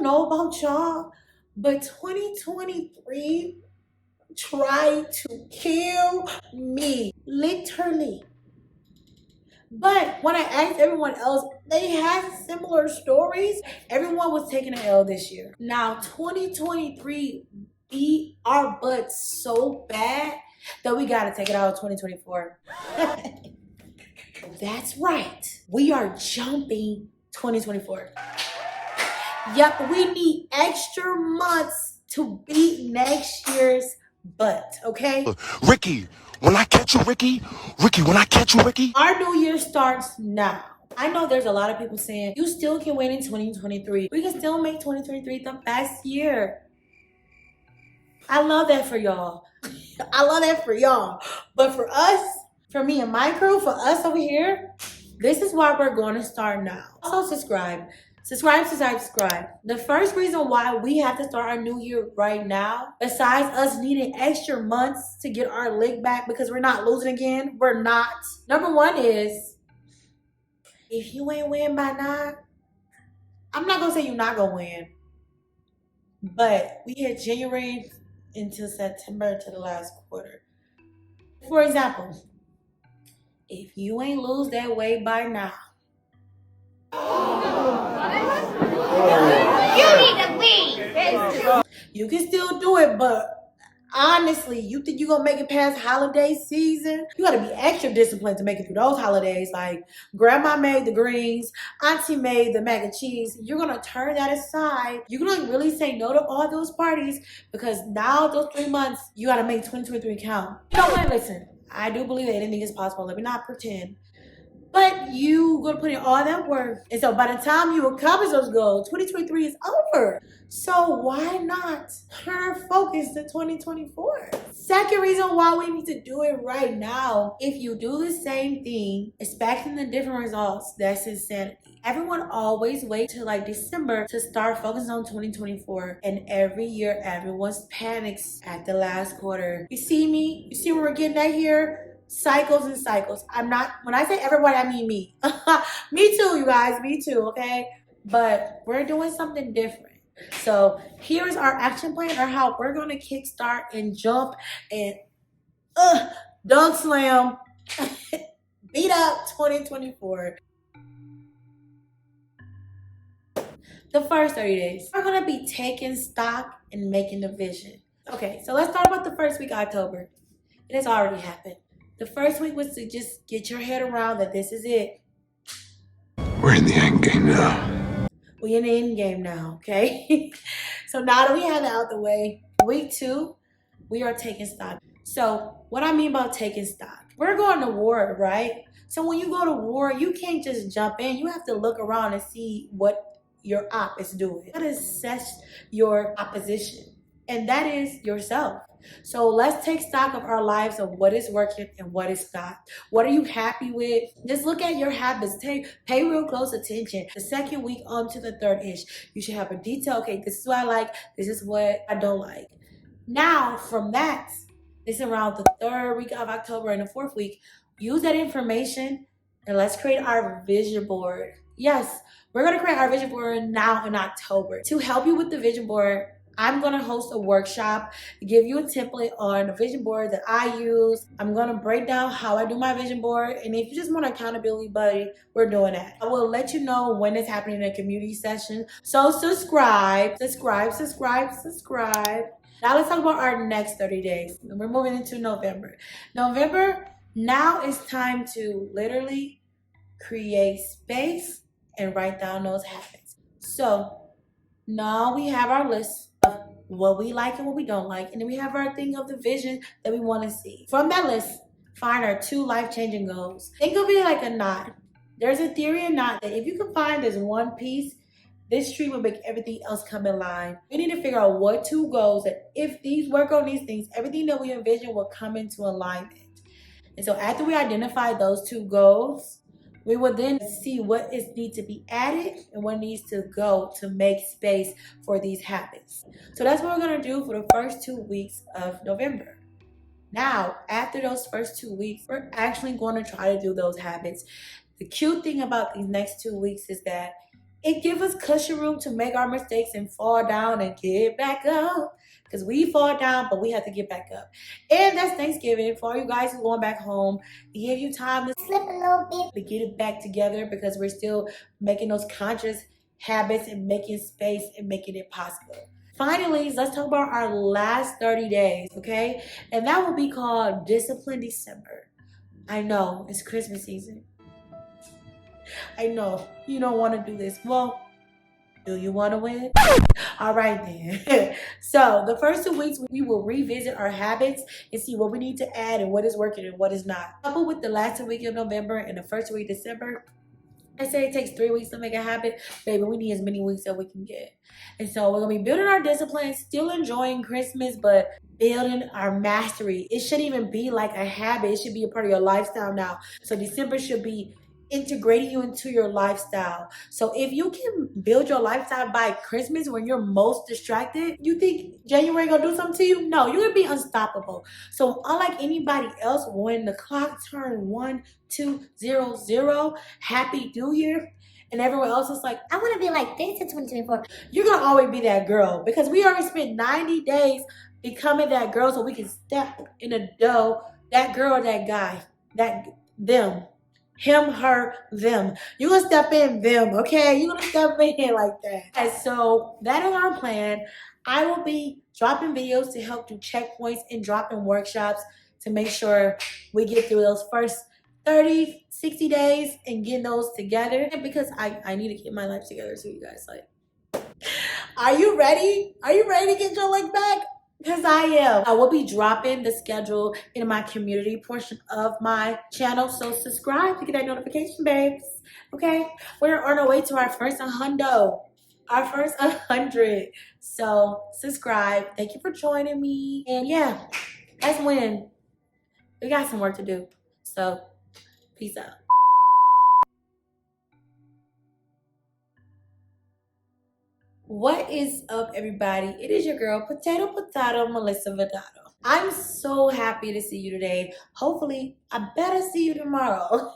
know about y'all, but 2023 tried to kill me, literally. But when I asked everyone else, they had similar stories. Everyone was taking an L this year. Now, 2023 beat our butts so bad that we got to take it out of 2024. That's right. We are jumping 2024. Yep, we need extra months to beat next year's butt, okay? Ricky, when I catch you, Ricky, when I catch you, Ricky. Our new year starts now. I know there's a lot of people saying, you still can win in 2023. We can still make 2023 the best year. I love that for y'all. I love that for y'all. But for us, for me and my crew, for us over here, this is why we're going to start now. Also subscribe. Subscribe. The first reason why we have to start our new year right now, besides us needing extra months to get our leg back because we're not losing again, we're not. Number one is, if you ain't win by now, I'm not going to say you're not going to win. But we hit January into September to the last quarter. For example, if you ain't lose that weight by now, you need to leave. You can still do it, but honestly, you think you're gonna make it past holiday season? You gotta be extra disciplined to make it through those holidays. Like, grandma made the greens, auntie made the mac and cheese. You're gonna turn that aside. You're gonna really say no to all those parties, because now those 3 months, you gotta make 2023 count. You know what? Listen, I do believe that anything is possible. Let me not pretend. But you gonna put in all that work. And so by the time you accomplish those goals, 2023 is over. So why not turn focus to 2024? Second reason why we need to do it right now. If you do the same thing, expecting the different results, that's insanity. Everyone always waits till like December to start focusing on 2024. And every year, everyone panics at the last quarter. You see me? You see where we're getting at here? Cycles and cycles. When I say everyone, I mean me. Me too, you guys, me too, okay? But we're doing something different. So here's our action plan, or how we're gonna kickstart and jump and dunk slam, beat up 2024. The first 30 days, we're gonna be taking stock and making a vision. Okay, so let's talk about the first week of October. It has already happened. The first week was to just get your head around that this is it. We're in the end game now. We're in the end game now, okay? So now that we have that out the way, week 2, we are taking stock. So what I mean about taking stock, we're going to war, right? So when you go to war, you can't just jump in. You have to look around and see what your op is doing. You got to assess your opposition, and that is yourself. So let's take stock of our lives, of what is working and what is not. What are you happy with? Just look at your habits. Pay real close attention. The second week on to the third-ish, you should have a detail. Okay, this is what I like. This is what I don't like. Now, from that, this is around the third week of October and the fourth week. Use that information and let's create our vision board. Yes, we're going to create our vision board now in October. To help you with the vision board, I'm going to host a workshop, give you a template on the vision board that I use. I'm going to break down how I do my vision board. And if you just want an accountability buddy, we're doing that. I will let you know when it's happening in a community session. So subscribe. Now let's talk about our next 30 days. We're moving into November. Now it's time to literally create space and write down those habits. So now we have our list of what we like and what we don't like, and then we have our thing of the vision that we want to see. From that list, find our 2 life-changing goals. Think of it like a knot. There's a theory in knot that if you can find this one piece, this tree will make everything else come in line. We need to figure out what 2 goals that if these work on these things, everything that we envision will come into alignment. And so after we identify those 2 goals, we will then see what needs to be added and what needs to go to make space for these habits. So that's what we're going to do for the first 2 weeks of November. Now, after those first 2 weeks, we're actually going to try to do those habits. The cute thing about these next 2 weeks is that It gives us cushion room to make our mistakes and fall down and get back up. Because we fall down, but we have to get back up. And that's Thanksgiving. For all you guys who are going back home, to give you time to Slip a little bit. to get it back together, because we're still making those conscious habits and making space and making it possible. Finally, let's talk about our last 30 days, okay? And that will be called Discipline December. I know, it's Christmas season. I know, you don't want to do this. Well, do you want to win? All right then. So the first 2 weeks, we will revisit our habits and see what we need to add and what is working and what is not. Coupled with the last 2 weeks of November and the first week of December, I say it takes 3 weeks to make a habit. Baby, we need as many weeks as we can get. And so we're going to be building our discipline, still enjoying Christmas, but building our mastery. It shouldn't even be like a habit. It should be a part of your lifestyle now. So December should be integrating you into your lifestyle. So if you can build your lifestyle by Christmas when you're most distracted, you think January gonna do something to you? No, you're gonna be unstoppable. So unlike anybody else, when the clock turned 1, 2, 0, 0, Happy New Year, and everyone else is like, I want to be like this in 2024. you're gonna always be that girl, because we already spent 90 days becoming that girl so we can step in the dough, that girl, that guy, that them. Him, her, them. You're gonna step in them, okay? You're gonna step in like that. And so that is our plan. I will be dropping videos to help do checkpoints and dropping workshops to make sure we get through those first 30, 60 days and getting those together. And because I need to get my life together too, you guys. Like, are you ready? Are you ready to get your life back? Because I am. I will be dropping the schedule in my community portion of my channel. So subscribe to get that notification, babes. Okay? We're on our way to our first 100. Our first 100. So subscribe. Thank you for joining me. And yeah, let's win. We got some work to do. So peace out. What is up, everybody? It is your girl, Potato, Melissa Vedado. I'm so happy to see you today. Hopefully, I better see you tomorrow.